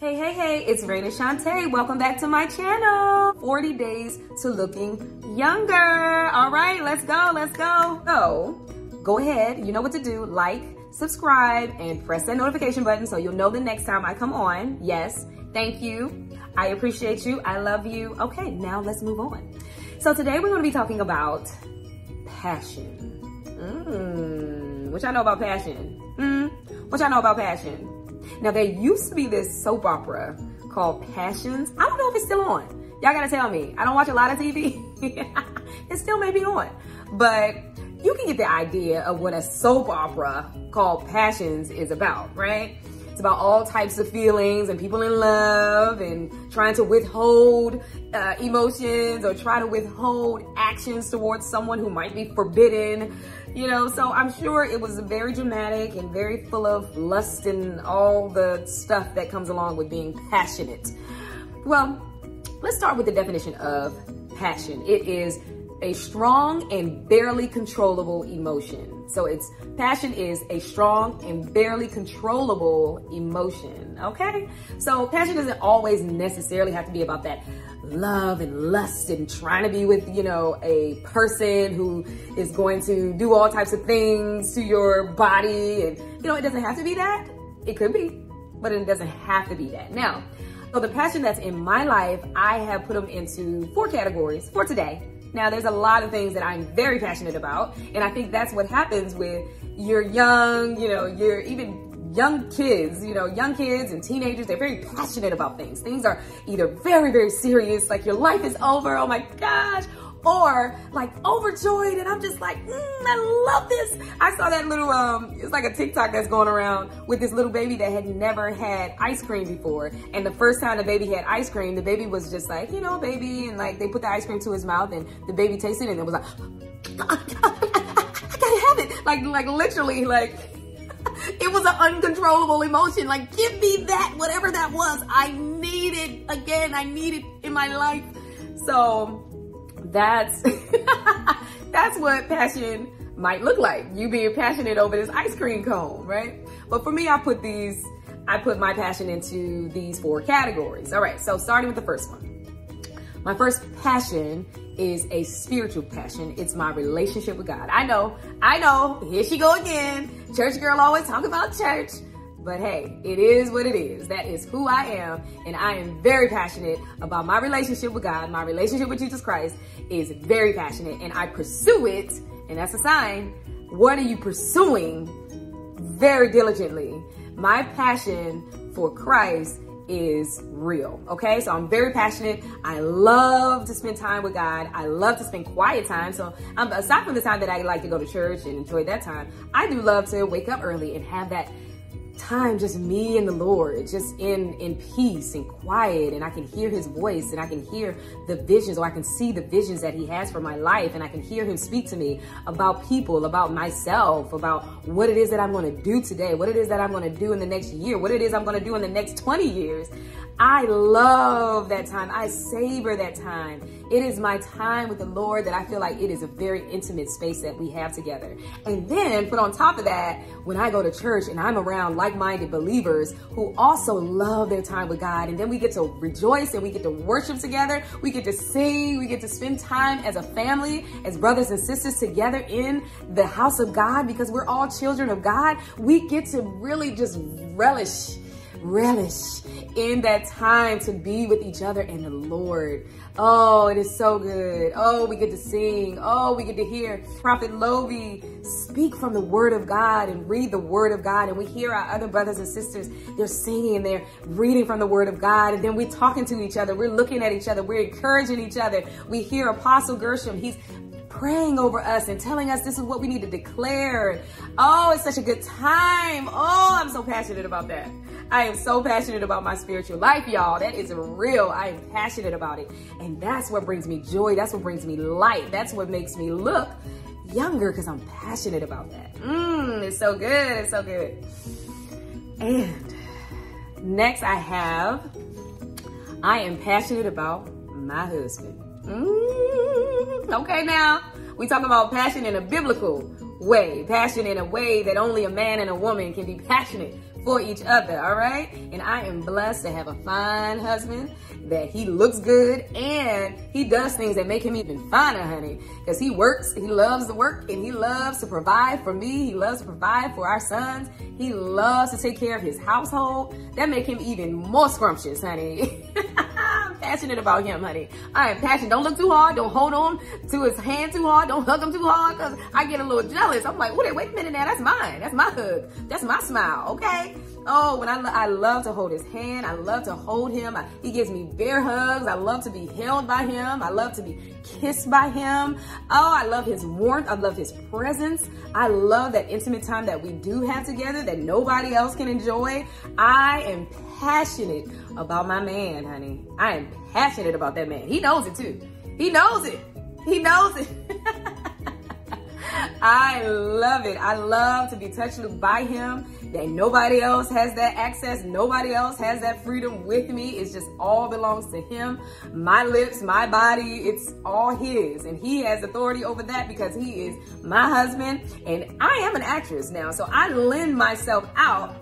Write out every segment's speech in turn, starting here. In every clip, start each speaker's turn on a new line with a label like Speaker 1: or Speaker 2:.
Speaker 1: Hey, it's Reina Shaunte. Welcome back to my channel. 40 days to looking younger. All right, let's go. So, go ahead, you know what to do. Like, subscribe, and press that notification button so you'll know the next time I come on. Yes, thank you. I appreciate you. I love you. Okay, now let's move on. So today we're going to be talking about passion. What y'all know about passion? What y'all know about passion? Now, there used to be this soap opera called Passions. I don't know if it's still on. Y'all gotta tell me. I don't watch a lot of TV. It still may be on. But you can get the idea of what a soap opera called Passions is about, right? It's about all types of feelings and people in love and trying to withhold emotions or try to withhold actions towards someone who might be forbidden. You know, so I'm sure it was very dramatic and very full of lust and all the stuff that comes along with being passionate. Well, let's start with the definition of passion. It is a strong and barely controllable emotion. So passion is a strong and barely controllable emotion, okay? So passion doesn't always necessarily have to be about that love and lust and trying to be with, you know, a person who is going to do all types of things to your body. And, you know, it doesn't have to be that. It could be, but it doesn't have to be that. Now, so the passion that's in my life, I have put them into 4 categories for today. Now, there's a lot of things that I'm very passionate about. And I think that's what happens with your young, you know, your even young kids, you know, young kids and teenagers, they're very passionate about things. Things are either very, very serious, like your life is over, oh my gosh, or like overjoyed. And I'm just like, I love this. I saw that little, it's like a TikTok that's going around with this little baby that had never had ice cream before. And the first time the baby had ice cream, the baby was just like, you know, baby. And like they put the ice cream to his mouth and the baby tasted it and it was like, I gotta have it. Like literally, like, it was an uncontrollable emotion. Like, give me that, whatever that was. I need it again. I need it in my life. So that's, that's what passion might look like. You being passionate over this ice cream cone, right? But for me, I put my passion into these 4 categories. All right, so starting with the first one. My first passion is a spiritual passion. It's my relationship with God. I know, here she go again. Church girl always talk about church, but hey, it is what it is. That is who I am, and I am very passionate about my relationship with God. My relationship with Jesus Christ is very passionate, and I pursue it, and that's a sign. What are you pursuing? Very diligently. My passion for Christ is real, okay? So I'm very passionate. I love to spend time with God. I love to spend quiet time. So aside from the time that I like to go to church and enjoy that time, I do love to wake up early and have that time, just me and the Lord, just in peace and quiet, and I can hear his voice and I can hear the visions, or I can see the visions that he has for my life, and I can hear him speak to me about people, about myself, about what it is that I'm going to do today, what it is that I'm going to do in the next year, what it is I'm going to do in the next 20 years. I love that time. I savor that time. It is my time with the Lord that I feel like it is a very intimate space that we have together. And then put on top of that, when I go to church and I'm around like-minded believers who also love their time with God, and then we get to rejoice and we get to worship together, we get to sing, we get to spend time as a family, as brothers and sisters together in the house of God, because we're all children of God. We get to really just relish in that time to be with each other and the Lord. Oh, it is so good. Oh, we get to sing. Oh, we get to hear Prophet Lovey speak from the word of God and read the word of God. And we hear our other brothers and sisters, they're singing and they're reading from the word of God. And then we're talking to each other. We're looking at each other. We're encouraging each other. We hear Apostle Gershom. He's praying over us and telling us this is what we need to declare. Oh, it's such a good time. Oh, I'm so passionate about that. I am so passionate about my spiritual life, y'all. That is real. I am passionate about it. And that's what brings me joy. That's what brings me light. That's what makes me look younger, because I'm passionate about that. It's so good. It's so good. And next I am passionate about my husband. Okay, now we talk about passion in a biblical way, passion in a way that only a man and a woman can be passionate for each other, all right? And I am blessed to have a fine husband, that he looks good, and he does things that make him even finer, honey. Because he works, he loves to work, and he loves to provide for me. He loves to provide for our sons. He loves to take care of his household. That make him even more scrumptious, honey. I'm passionate about him, honey. I am passionate. Don't look too hard. Don't hold on to his hand too hard. Don't hug him too hard, because I get a little jealous. I'm like, wait a minute now. That's mine. That's my hug. That's my smile, okay? Oh, when I love to hold his hand. I love to hold him. He gives me bear hugs. I love to be held by him. I love to be kissed by him. Oh, I love his warmth. I love his presence. I love that intimate time that we do have together that nobody else can enjoy. I am passionate about my man, honey. I am passionate about that man. He knows it too. He knows it. He knows it. I love it. I love to be touched by him. That nobody else has that access. Nobody else has that freedom with me. It's just all belongs to him. My lips, my body, it's all his. And he has authority over that because he is my husband. And I am an actress now. So I lend myself out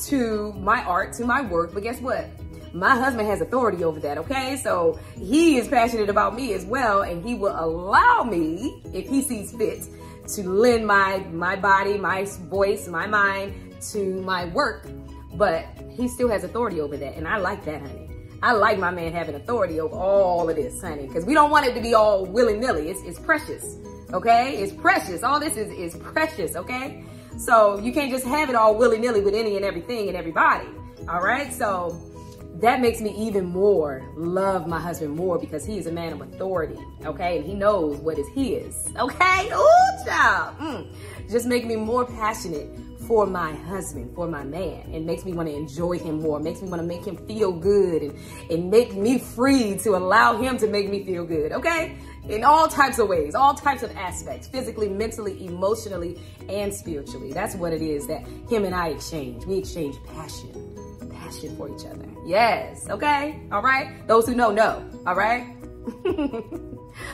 Speaker 1: to my art, to my work. But guess what? My husband has authority over that, okay? So he is passionate about me as well. And he will allow me, if he sees fit, to lend my body, my voice, my mind to my work, but he still has authority over that. And I like that, honey. I like my man having authority over all of this, honey, because we don't want it to be all willy-nilly. It's precious, okay? It's precious. All this is precious, okay? So you can't just have it all willy-nilly with any and everything and everybody, all right? So that makes me even more love my husband more because he is a man of authority, okay? And he knows what is his, okay? Ooh, child. Just make me more passionate for my husband, for my man. It makes me want to enjoy him more. It makes me want to make him feel good and make me free to allow him to make me feel good, okay? In all types of ways, all types of aspects, physically, mentally, emotionally, and spiritually. That's what it is that him and I exchange. We exchange passion for each other. Yes, okay? All right? Those who know, all right?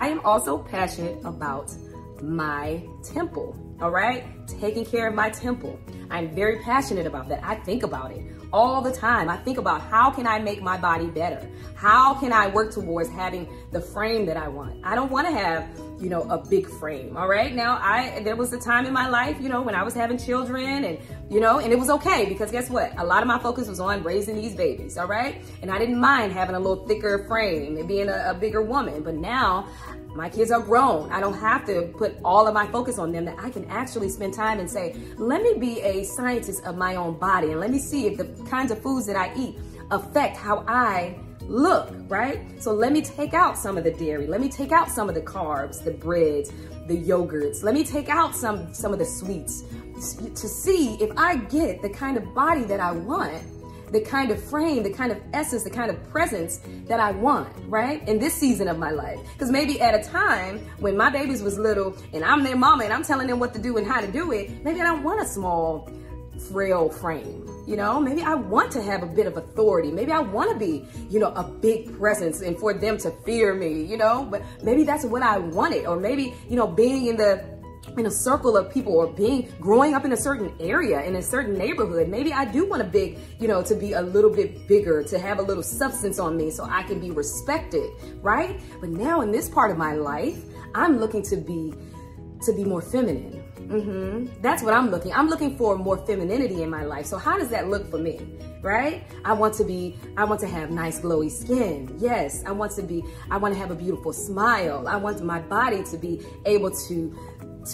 Speaker 1: I am also passionate about my temple, all right? Taking care of my temple. I'm very passionate about that. I think about it all the time. I think about how can I make my body better? How can I work towards having the frame that I want? I don't want to have, you know, a big frame, all right? Now, there was a time in my life, you know, when I was having children and, you know, and it was okay because guess what? A lot of my focus was on raising these babies, all right? And I didn't mind having a little thicker frame and being a bigger woman. But now, my kids are grown. I don't have to put all of my focus on them, that I can actually spend time and say, let me be a scientist of my own body and let me see if the kinds of foods that I eat affect how I look, right? So let me take out some of the dairy. Let me take out some of the carbs, the breads, the yogurts. Let me take out some of the sweets to see if I get the kind of body that I want, the kind of frame, the kind of essence, the kind of presence that I want, right? In this season of my life. Because maybe at a time when my babies was little and I'm their mama and I'm telling them what to do and how to do it, maybe I don't want a small, frail frame, you know? Maybe I want to have a bit of authority. Maybe I want to be, you know, a big presence and for them to fear me, you know? But maybe that's what I wanted. Or maybe, you know, being in a circle of people or growing up in a certain area, in a certain neighborhood. Maybe I do want a big, you know, to be a little bit bigger, to have a little substance on me so I can be respected, right? But now in this part of my life, I'm looking to be more feminine. That's what I'm looking. I'm looking for more femininity in my life. So how does that look for me, right? I want to have nice glowy skin. Yes, I want to have a beautiful smile. I want my body to be able to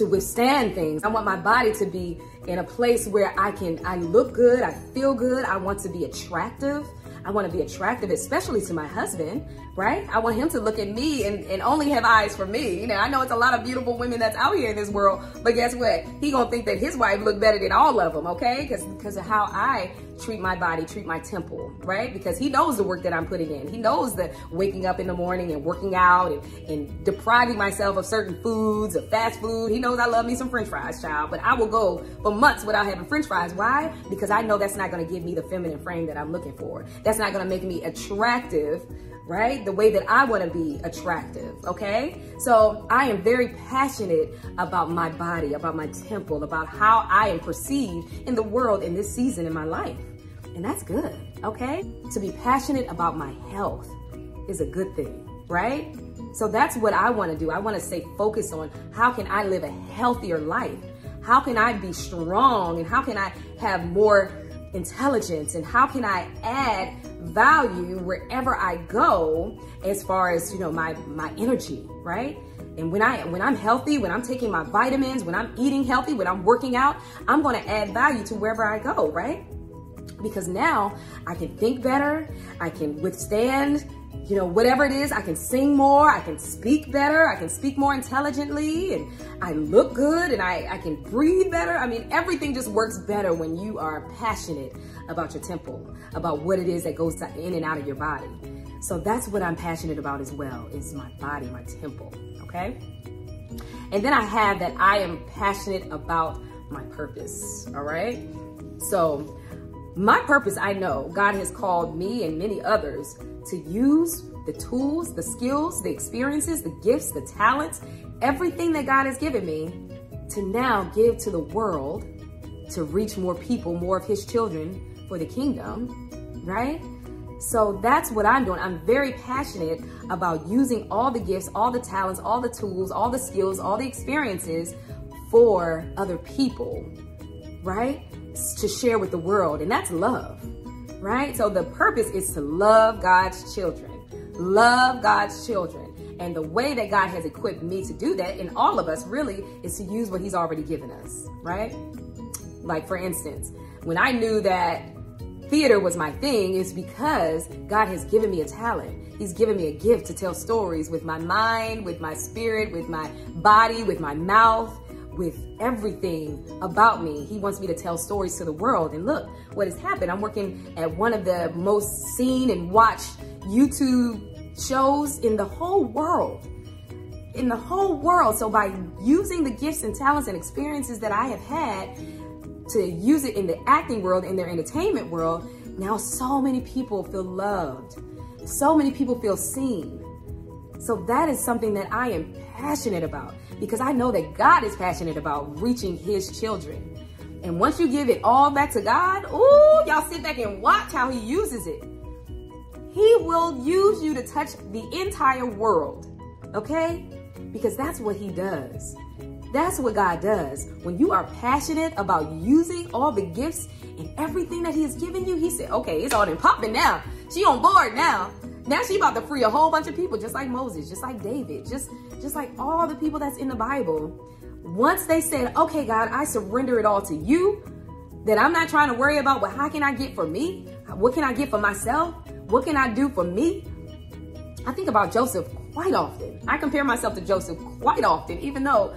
Speaker 1: withstand things. I want my body to be in a place where I look good, I feel good. I want to be attractive. I want to be attractive, especially to my husband, right? I want him to look at me and only have eyes for me. You know, I know it's a lot of beautiful women that's out here in this world, but guess what? He gonna think that his wife look better than all of them, okay? Because of how I treat my body, treat my temple, right? Because he knows the work that I'm putting in. He knows the waking up in the morning and working out and depriving myself of certain foods, of fast food. He knows I love me some French fries, child, but I will go for months without having French fries. Why? Because I know that's not going to give me the feminine frame that I'm looking for. That's not going to make me attractive, right? The way that I want to be attractive, okay? So I am very passionate about my body, about my temple, about how I am perceived in the world in this season in my life. And that's good, okay? To be passionate about my health is a good thing, right? So that's what I want to do. I want to stay focused on how can I live a healthier life? How can I be strong? And how can I have more intelligence? And how can I add value wherever I go as far as, you know, my energy, right? And when I'm healthy, when I'm taking my vitamins, when I'm eating healthy, when I'm working out, I'm going to add value to wherever I go, right? Because now I can think better, I can withstand, you know, whatever it is. I can sing more, I can speak better, I can speak more intelligently, and I look good, and I can breathe better. I mean, everything just works better when you are passionate about your temple, about what it is that goes in and out of your body. So that's what I'm passionate about as well, is my body, my temple, okay? And then I have that I am passionate about my purpose, all right? So my purpose, I know God has called me and many others to use the tools, the skills, the experiences, the gifts, the talents, everything that God has given me to now give to the world to reach more people, more of his children for the kingdom, right? So that's what I'm doing. I'm very passionate about using all the gifts, all the talents, all the tools, all the skills, all the experiences for other people, right? To share with the world, and that's love, right? So the purpose is to love God's children, love God's children. And the way that God has equipped me to do that, and all of us really, is to use what he's already given us, right? Like for instance, when I knew that theater was my thing, is because God has given me a talent. He's given me a gift to tell stories with my mind, with my spirit, with my body, with my mouth, with everything about me. He wants me to tell stories to the world. And look what has happened. I'm working at one of the most seen and watched YouTube shows in the whole world. In the whole world. So by using the gifts and talents and experiences that I have had to use it in the acting world, in their entertainment world, now so many people feel loved. So many people feel seen. So that is something that I am passionate about, because I know that God is passionate about reaching his children. And once you give it all back to God, ooh, y'all sit back and watch how he uses it. He will use you to touch the entire world, okay? Because that's what he does. That's what God does. When you are passionate about using all the gifts and everything that he has given you, he said, okay, it's all in popping now. She on board now. Now she about to free a whole bunch of people, just like Moses, just like David, just like all the people that's in the Bible. Once they said, okay, God, I surrender it all to you, that I'm not trying to worry about, well, how can I get for me? What can I get for myself? What can I do for me? I think about Joseph quite often. I compare myself to Joseph quite often, even though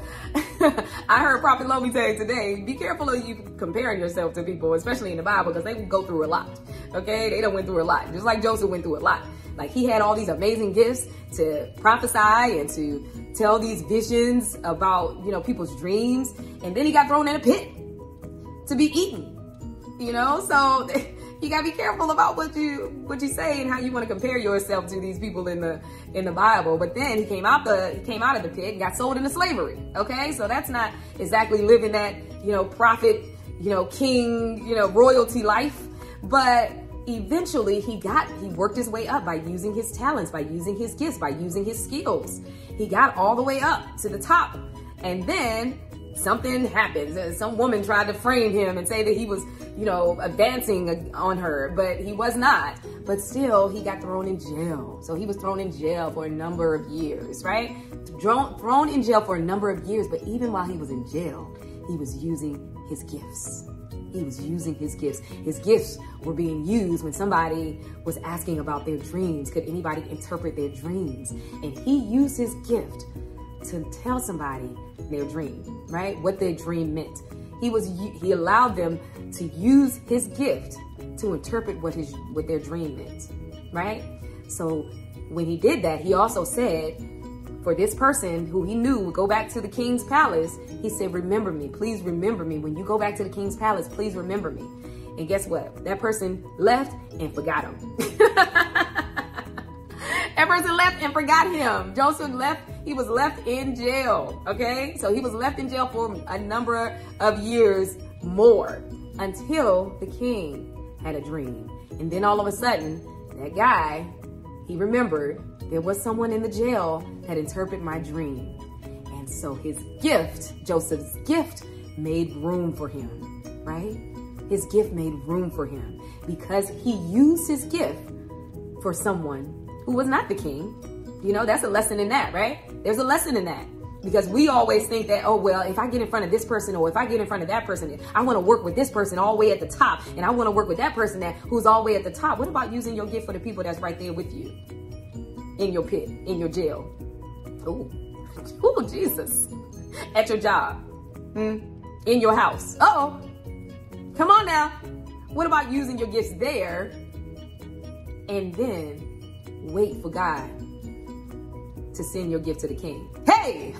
Speaker 1: I heard Prophet Lomi say today, be careful of you comparing yourself to people, especially in the Bible, because they will go through a lot, okay? They done went through a lot, just like Joseph went through a lot. Like he had all these amazing gifts to prophesy and to tell these visions about, you know, people's dreams. And then he got thrown in a pit to be eaten, you know? So you gotta be careful about what you say and how you want to compare yourself to these people in the Bible. But then he came out of the pit and got sold into slavery. Okay, so that's not exactly living that, you know, prophet, you know, king, you know, royalty life. But eventually he worked his way up by using his talents, by using his gifts, by using his skills. He got all the way up to the top, and then something happened. Some woman tried to frame him and say that he was, you know, advancing on her, but he was not. But still, he got thrown in jail. So he was thrown in jail for a number of years, right? Thrown in jail for a number of years, but even while he was in jail, he was using his gifts. He was using his gifts. His gifts were being used when somebody was asking about their dreams. Could anybody interpret their dreams? And he used his gift to tell somebody their dream, right? What their dream meant. He allowed them to use his gift to interpret what their dream meant, right? So when he did that, he also said, for this person who he knew would go back to the king's palace, he said, remember me, please remember me. When you go back to the king's palace, please remember me. And guess what? That person left and forgot him. That person left and forgot him. Joseph left, he was left in jail, okay? So he was left in jail for a number of years more until the king had a dream. And then all of a sudden, that guy, he remembered there was someone in the jail that interpreted my dream. And so his gift, Joseph's gift, made room for him, right? His gift made room for him because he used his gift for someone who was not the king. You know, that's a lesson in that, right? There's a lesson in that. Because we always think that, oh, well, if I get in front of this person or if I get in front of that person, I want to work with this person all the way at the top. And I want to work with that person who's all the way at the top. What about using your gift for the people that's right there with you? In your pit, in your jail. Oh, Jesus. At your job. In your house. Uh-oh. Come on now. What about using your gifts there and then wait for God to send your gift to the king? Hey,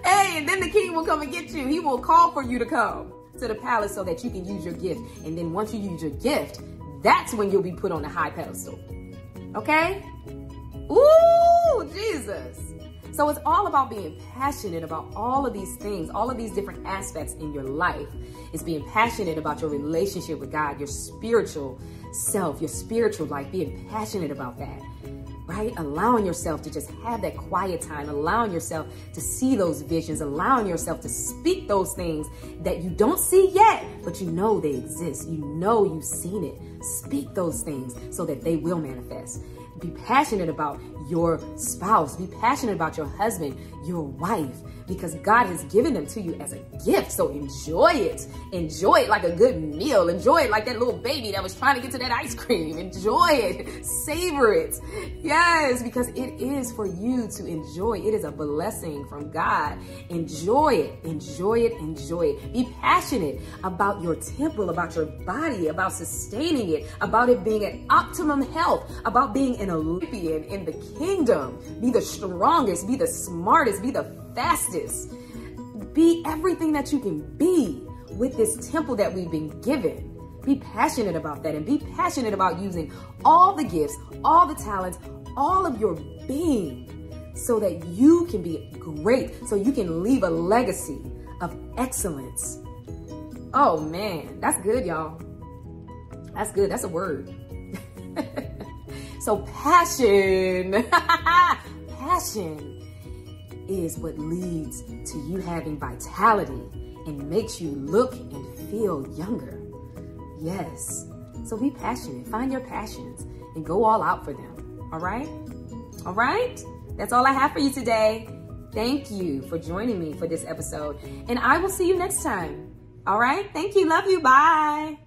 Speaker 1: hey, and then the king will come and get you. He will call for you to come to the palace so that you can use your gift. And then once you use your gift, that's when you'll be put on a high pedestal. Okay? Ooh, Jesus. So it's all about being passionate about all of these things, all of these different aspects in your life. It's being passionate about your relationship with God, your spiritual self, your spiritual life, being passionate about that, right? Allowing yourself to just have that quiet time, allowing yourself to see those visions, allowing yourself to speak those things that you don't see yet, but you know they exist. You know you've seen it. Speak those things so that they will manifest. Be passionate about your spouse. Be passionate about your husband, your wife, because God has given them to you as a gift. So enjoy it. Enjoy it like a good meal. Enjoy it like that little baby that was trying to get to that ice cream. Enjoy it. Savor it. Yes, because it is for you to enjoy. It is a blessing from God. Enjoy it. Enjoy it. Enjoy it. Be passionate about your temple, about your body, about sustaining it, about it being at optimum health, about being an Olympian in the kingdom. Be the strongest, be the smartest, be the fastest. Be everything that you can be with this temple that we've been given. Be passionate about that and be passionate about using all the gifts, all the talents, all of your being so that you can be great, so you can leave a legacy of excellence. Oh man, that's good, y'all. That's good. That's a word. So passion, passion is what leads to you having vitality and makes you look and feel younger. Yes. So be passionate. Find your passions and go all out for them. All right? All right? That's all I have for you today. Thank you for joining me for this episode. And I will see you next time. All right? Thank you. Love you. Bye.